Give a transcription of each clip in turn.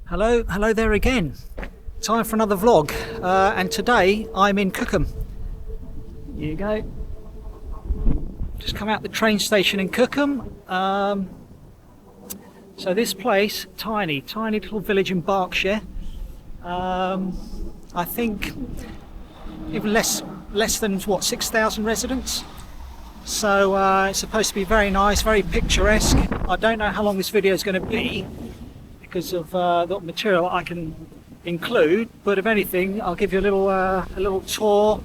Hello there again. Time for another vlog, and today I'm in Cookham. Here you go. Just come out the train station in Cookham. So this place, tiny little village in Berkshire. I think even less than what, 6,000 residents. So it's supposed to be very nice, very picturesque. I don't know how long this video is going to be because of the material I can include, but if anything, I'll give you a little tour.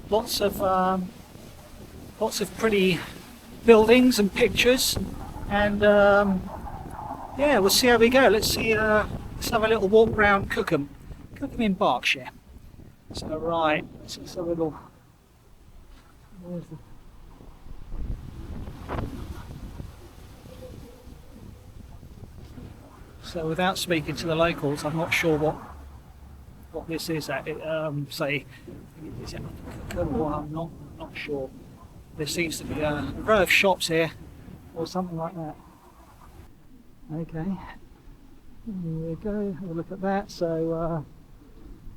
Lots of pretty buildings and pictures, and yeah, we'll see how we go. Let's have a little walk around Cookham in Berkshire. So right, let's just have a little. Where's the... So without speaking to the locals, I'm not sure what this is at. Say, is it Cookham, or I'm not sure. There seems to be a row of shops here, or something like that. Okay, here we go. Have a look at that. So,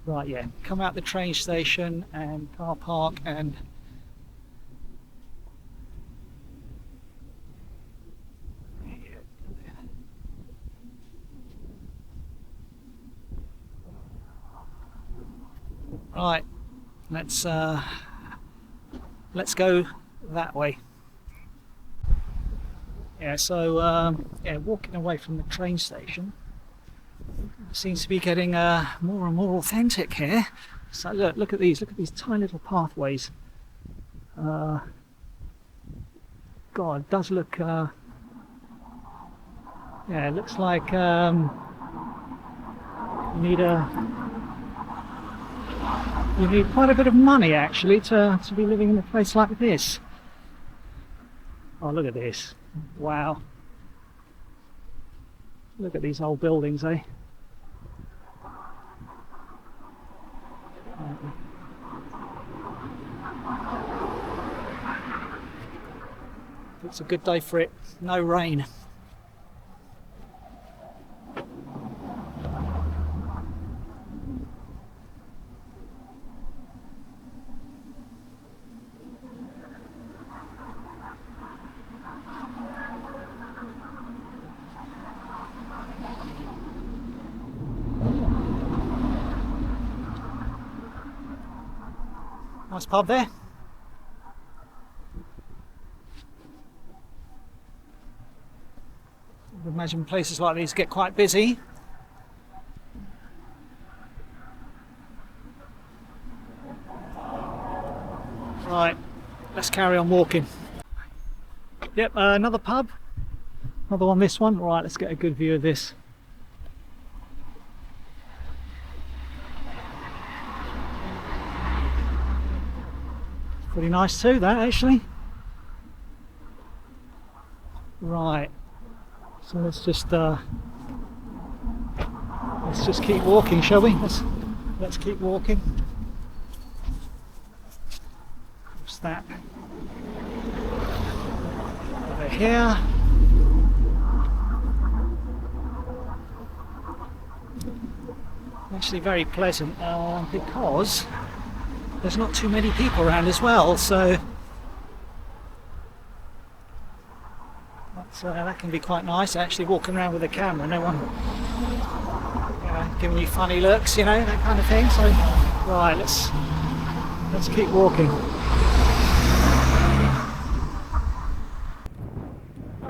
right, yeah, come out the train station and car park and. Right, let's go that way. Yeah, so yeah, walking away from the train station seems to be getting more and more authentic here. So look at these tiny little pathways. God, it does look. Yeah, it looks like you need quite a bit of money actually to be living in a place like this. Oh, look at this. Wow. Look at these old buildings, eh? It's a good day for it. No rain. Nice pub there. I imagine places like these get quite busy. Right, let's carry on walking. Yep, another pub. Another one, this one. Right, let's get a good view of this. Pretty nice too, that actually. Right, so let's just keep walking, shall we? Let's keep walking. What's that? Over here. Actually, very pleasant because there's not too many people around as well, so that can be quite nice. Actually, walking around with a camera, no one, giving you funny looks, that kind of thing. So, right, let's keep walking.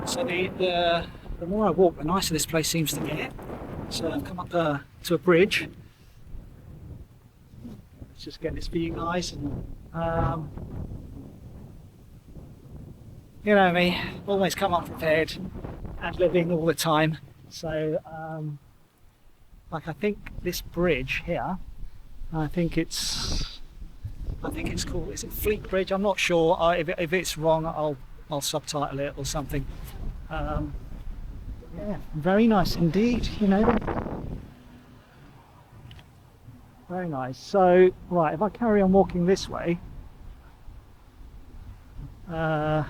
So the more I walk, the nicer this place seems to get. So I've come up to a bridge. Just get this view nice, and you know me, always come unprepared and living all the time. So like, I think this bridge here, I think it's called, is it Fleet Bridge? I'm not sure. If it's wrong, I'll subtitle it or something. Yeah, very nice indeed, Very nice. So, right, if I carry on walking this way, I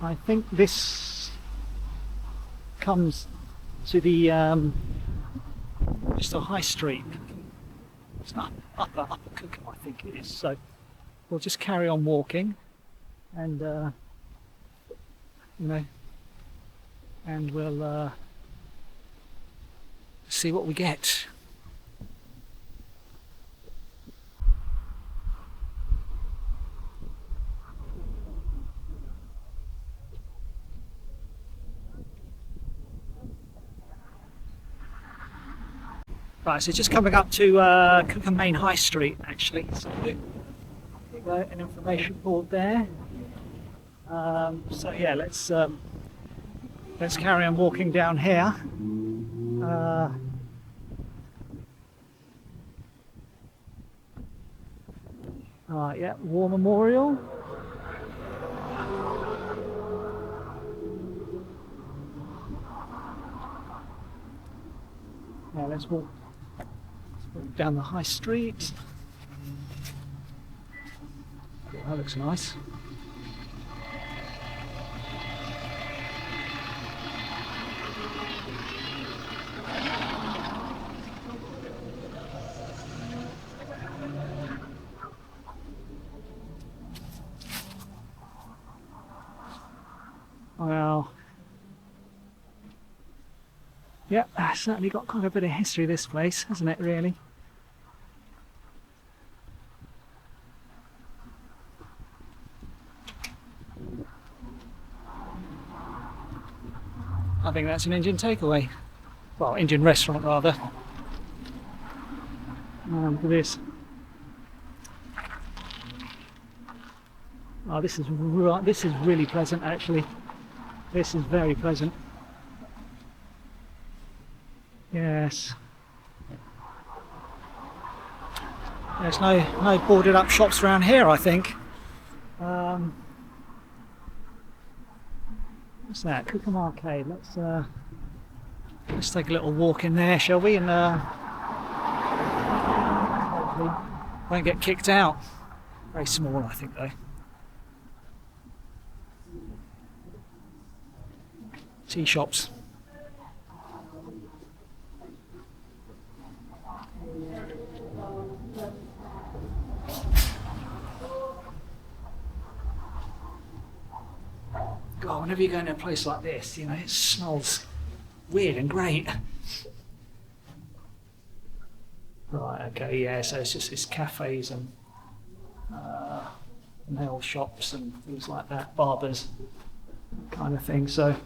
I think this comes to the just a high street. It's not upper Cookham, I think it is. So we'll just carry on walking, and and we'll see what we get. Right, so just coming up to Cookham Main High Street, actually. So an information board there. So yeah, let's carry on walking down here. Yeah, War Memorial. Yeah, let's walk down the high street. Oh, that looks nice. Well, yeah, certainly got quite a bit of history, this place, hasn't it, really? I think that's an Indian takeaway. Well, Indian restaurant, rather. Look at this. Oh, this is really pleasant, actually. This is very pleasant. Yes. There's no boarded up shops around here, I think. What's that? Cookham Arcade. Let's take a little walk in there, shall we? And hopefully won't get kicked out. Very small, I think, though. Tea shops. God, whenever you go into a place like this, it smells weird and great. Right, okay, yeah, so it's cafes and nail shops and things like that, barbers kind of thing, so.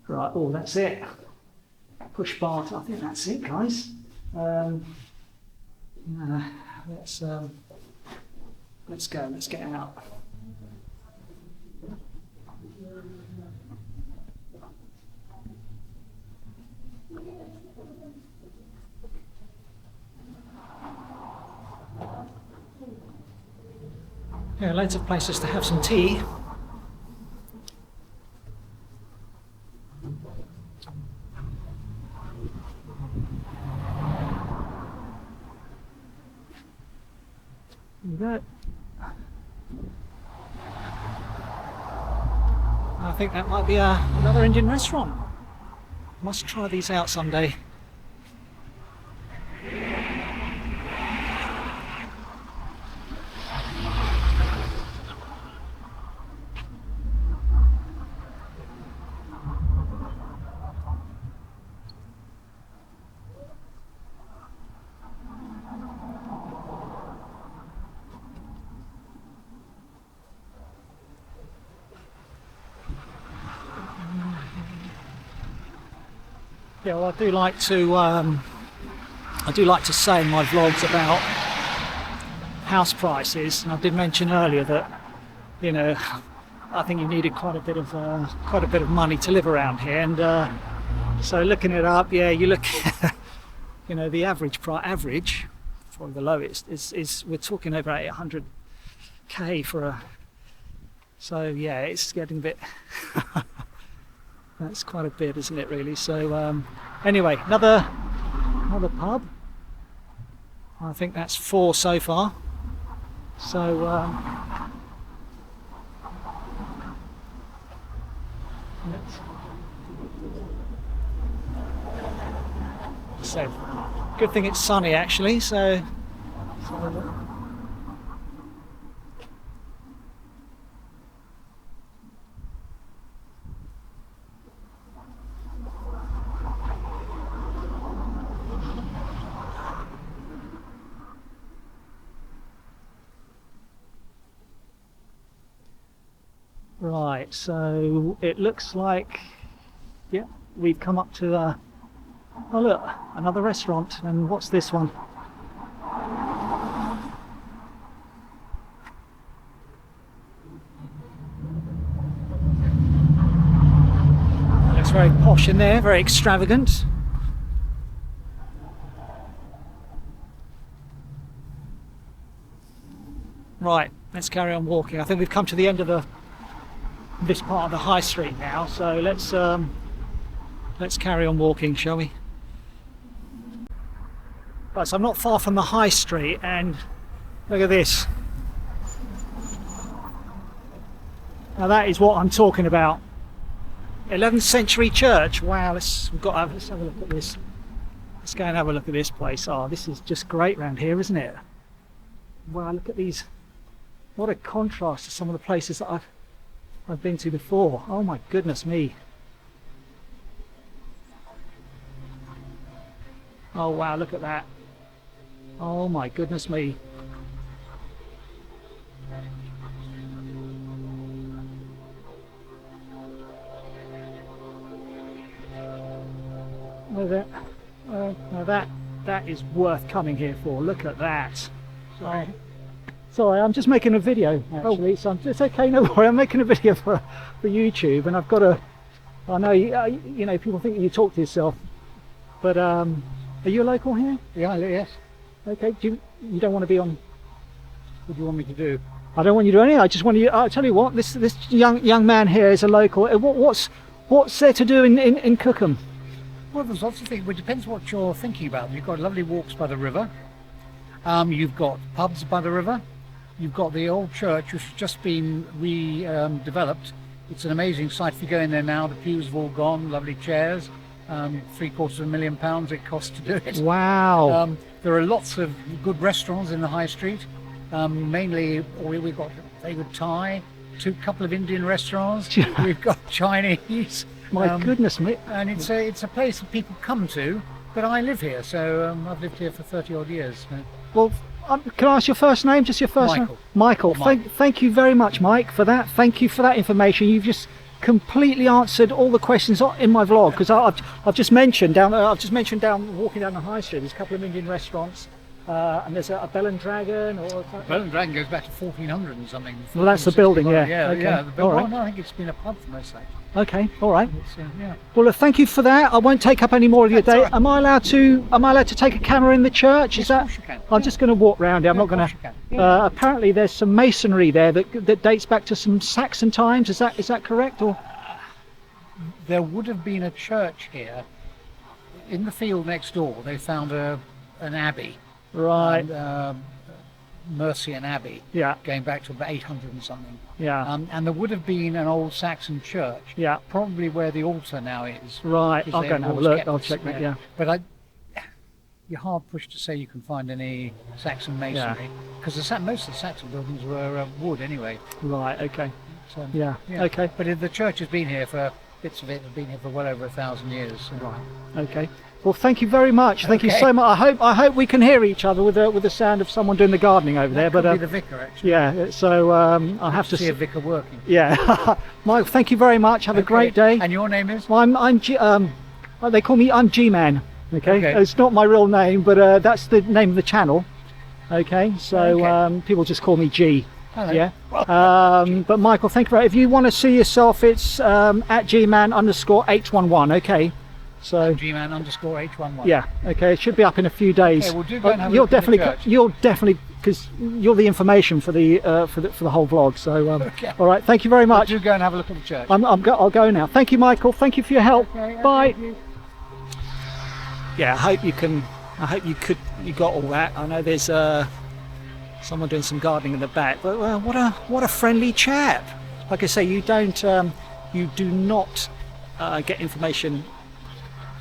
Right, oh, that's it. Push bar, I think that's it, guys. Let's go, let's get out. Yeah, loads of places to have some tea. There you go. I think that might be another Indian restaurant. Must try these out someday. Yeah, well, I do like to say in my vlogs about house prices, and I did mention earlier that I think you needed quite a bit of money to live around here, and so looking it up, yeah, you look at the average probably the lowest is we're talking over 800k for a. So yeah, it's getting a bit. That's quite a bit, isn't it, really? So anyway, another pub. I think that's 4 so far. So So good thing it's sunny actually. So right, so it looks like, yeah, we've come up to oh look, another restaurant. And what's this one? Looks very posh in there, very extravagant. Right, let's carry on walking. I think we've come to the end of this part of the high street now, so let's carry on walking, shall we? Right, so I'm not far from the high street, and look at this. Now that is what I'm talking about. 11th century church. Wow, let's have a look at this. Let's go and have a look at this place. Oh, this is just great round here, isn't it? Wow, look at these. What a contrast to some of the places that I've been to before. Oh my goodness me. Oh wow, look at that. Oh my goodness me. That is worth coming here for. Look at that. Sorry, I'm just making a video actually. So it's okay, no worry. I'm making a video for YouTube, and I've got to. I know you know people think you talk to yourself, but are you a local here? Yeah, yes. Okay. You don't want to be on? What do you want me to do? I don't want you to do anything. I just want you. I'll tell you what. This young man here is a local. What's there to do in Cookham? Well, there's lots of things. Well, it depends what you're thinking about. You've got lovely walks by the river. You've got pubs by the river. You've got the old church, which has just been redeveloped. It's an amazing sight. If you go in there now, the pews have all gone, lovely chairs. £750,000 it costs to do it. Wow. There are lots of good restaurants in the high street. Mainly, we've got favourite Thai, couple of Indian restaurants. We've got Chinese. My goodness me. And it's a place that people come to, but I live here, so I've lived here for 30 odd years. Well, can I ask your first name? Just your first name? Michael. Thank you very much, Mike, for that. Thank you for that information. You've just completely answered all the questions in my vlog, because I've just mentioned down walking down the high street. There's a couple of Indian restaurants, and there's a Bell and Dragon. Bell and Dragon goes back to 1400 and something. Well, that's the building, yeah. Yeah, okay. yeah. All right. No, I think it's been a pub for most of that. Okay, all right. Yeah. Well, thank you for that. I won't take up any more of your day. Right. Am I allowed to take a camera in the church? Yes, of course you can. I'm just going to walk round here. I'm not going to. Apparently, there's some masonry there that dates back to some Saxon times. Is that correct? Or there would have been a church here. In the field next door, they found an abbey. Right. Mercian Abbey. Yeah. Going back to about 800 and something. Yeah. And there would have been an old Saxon church. Yeah. Probably where the altar now is. Right. I'll go and have a look. I'll check that. Yeah. But you're hard pushed to say you can find any Saxon masonry, because most of the Saxon buildings were wood anyway. Right. Okay. So, yeah. Okay. But the church has been here bits of it have been here for well over 1,000 years. So. Right. Okay. Well, thank you very much. Thank you so much. I hope we can hear each other with the sound of someone doing the gardening over there. Could be the vicar, actually. Yeah. So I'll have to see a vicar working. Yeah. Mike, thank you very much. Have a great day. And your name is? Well, they call me G-Man. Okay. It's not my real name, but that's the name of the channel. Okay. So people just call me G. Hello. Yeah. But Michael, thank you very much. If you want to see yourself, it's at Gman_H11. Okay. So Gman_H11. Yeah. Okay. It should be up in a few days. Okay, we'll do go and have a look at the church. You'll definitely, because you're the information for the whole vlog. So all right. Thank you very much. Do go and have a look at the church. I'll go now. Thank you, Michael. Thank you for your help. Okay, bye. Yeah. I hope you got all that. I know there's someone doing some gardening in the back, but what a friendly chap. Like I say, you do not get information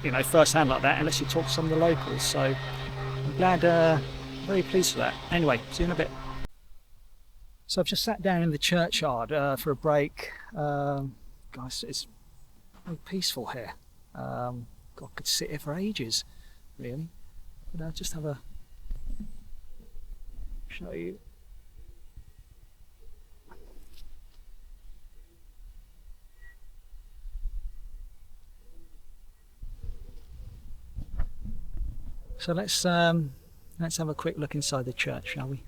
you know, first hand like that unless you talk to some of the locals. So I'm glad, very pleased with that. Anyway, see you in a bit. So I've just sat down in the churchyard for a break. Guys, it's very peaceful here. God, I could sit here for ages, really. But I'll just have a show you. So let's have a quick look inside the church, shall we?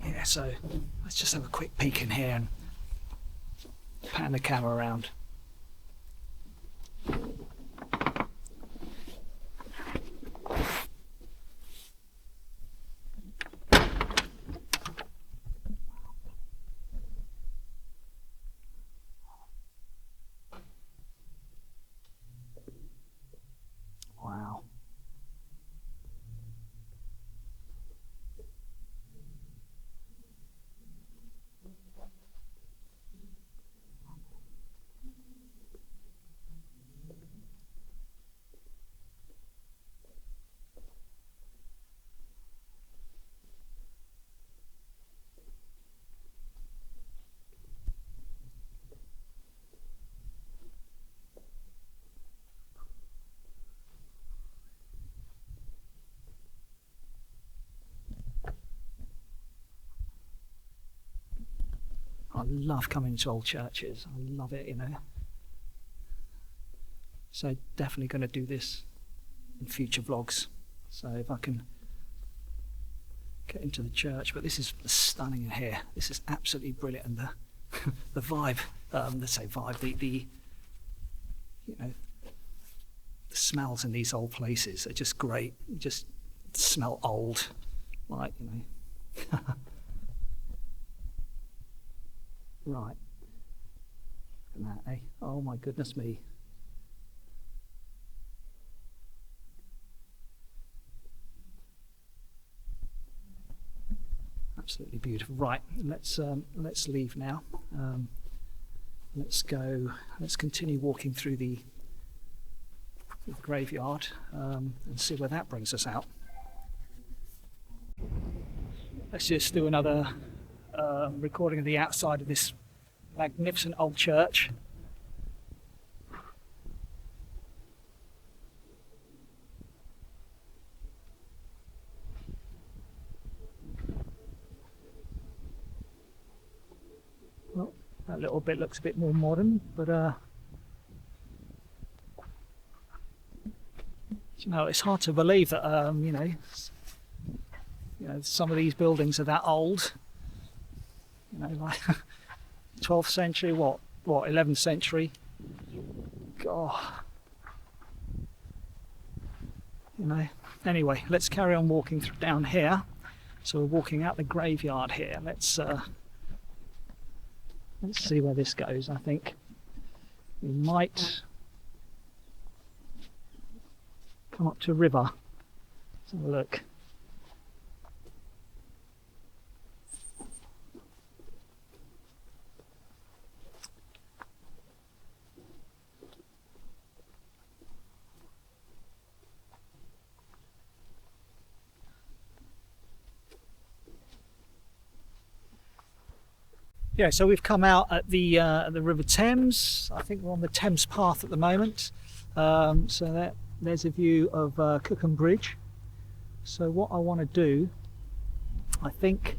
Yeah, so let's just have a quick peek in here and pan the camera around. Wow. I love coming to old churches. I love it, you know. So definitely going to do this in future vlogs. So if I can get into the church, but this is stunning in here. This is absolutely brilliant, and the the vibe. Let's say vibe. The you know, the smells in these old places are just great. You just smell old, like, you know. Right. Look at that, eh? Oh my goodness me. Absolutely beautiful. Right, let's leave now. Let's continue walking through the graveyard and see where that brings us out. Let's just do another recording of the outside of this magnificent old church. Well, that little bit looks a bit more modern, but you know, it's hard to believe that you know, some of these buildings are that old. You know, like 12th century, what 11th century. God. You know. Anyway, let's carry on walking down here. So we're walking out the graveyard here. Let's see where this goes. I think we might come up to a river. Let's have a look. Yeah, so we've come out at the River Thames. I think we're on the Thames path at the moment. So there's a view of Cookham Bridge. So what I want to do, I think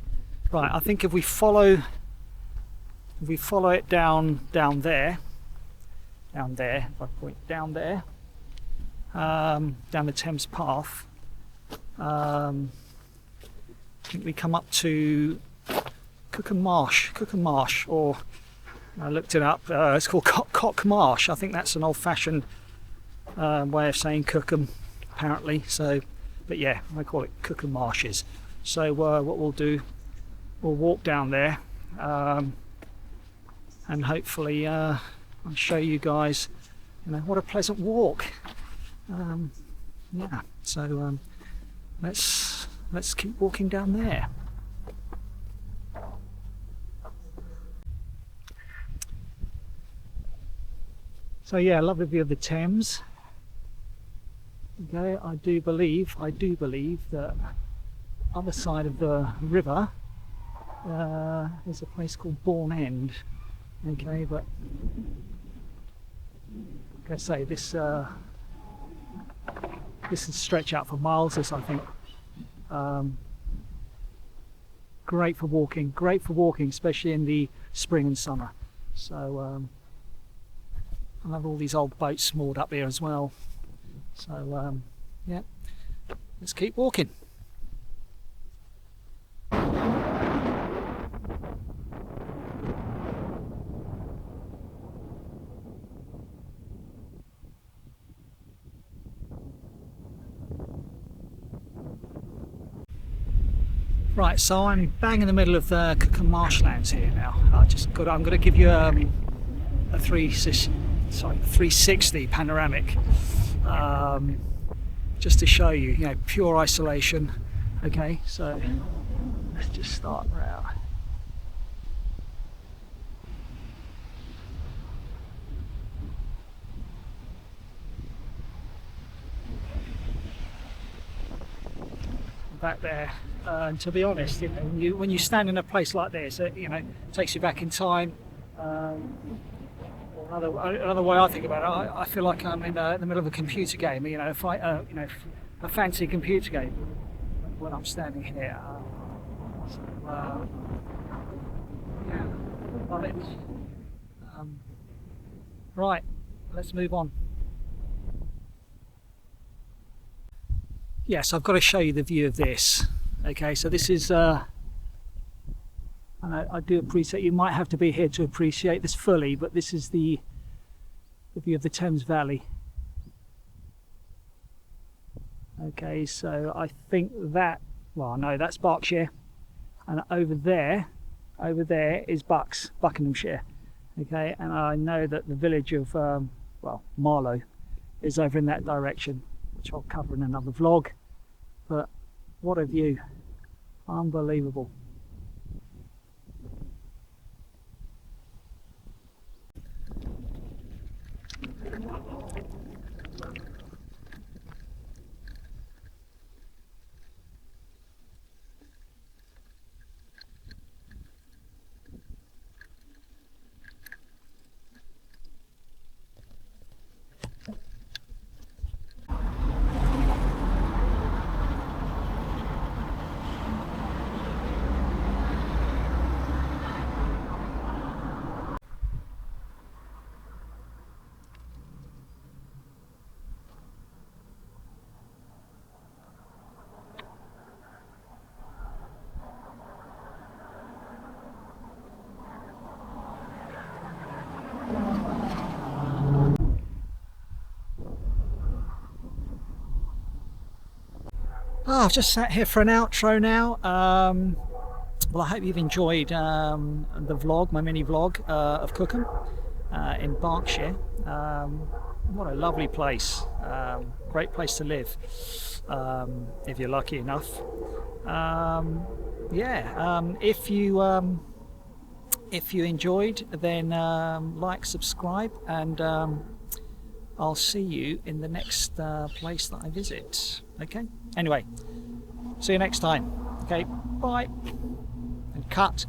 if we follow it down there, if I point down there, down the Thames path, I think we come up to Cookham Marsh, or I looked it up, it's called Cock Marsh. I think that's an old-fashioned way of saying Cookham, apparently. So, but yeah, I call it Cookham Marshes. So what we'll do, we'll walk down there, and hopefully I'll show you guys you know, what a pleasant walk. Yeah, so let's keep walking down there. So yeah, lovely view of the Thames. Okay, I do believe that other side of the river there's a place called Bourne End. Okay, but like I say, this will stretch out for miles. This, I think, great for walking, especially in the spring and summer. So I love all these old boats moored up here as well. So yeah, let's keep walking. Right, so I'm bang in the middle of the Cookham marshlands here now. I'm going to give you a 360 panoramic, just to show you, you know, pure isolation. Okay, so let's just start around. Back there. And to be honest, you know, when you stand in a place like this, you know, it takes you back in time. Another way I think about it, I feel like I'm in the middle of a computer game. You know, a fancy computer game when I'm standing here. Yeah, love it. Right, let's move on. Yes, I've got to show you the view of this. Okay, so this is, and I do appreciate, you might have to be here to appreciate this fully, but this is the view of the Thames Valley. Okay, so I think that, well, no, that's Berkshire, and over there is Buckinghamshire. Okay, and I know that the village of, well, Marlow is over in that direction, which I'll cover in another vlog. But what a view, unbelievable. Oh, I've just sat here for an outro now. Well, I hope you've enjoyed the vlog, my mini vlog of Cookham in Berkshire. What a lovely place, great place to live if you're lucky enough. Yeah, if you enjoyed, then like, subscribe, and I'll see you in the next place that I visit. Okay, anyway, see you next time. Okay, bye. And cut.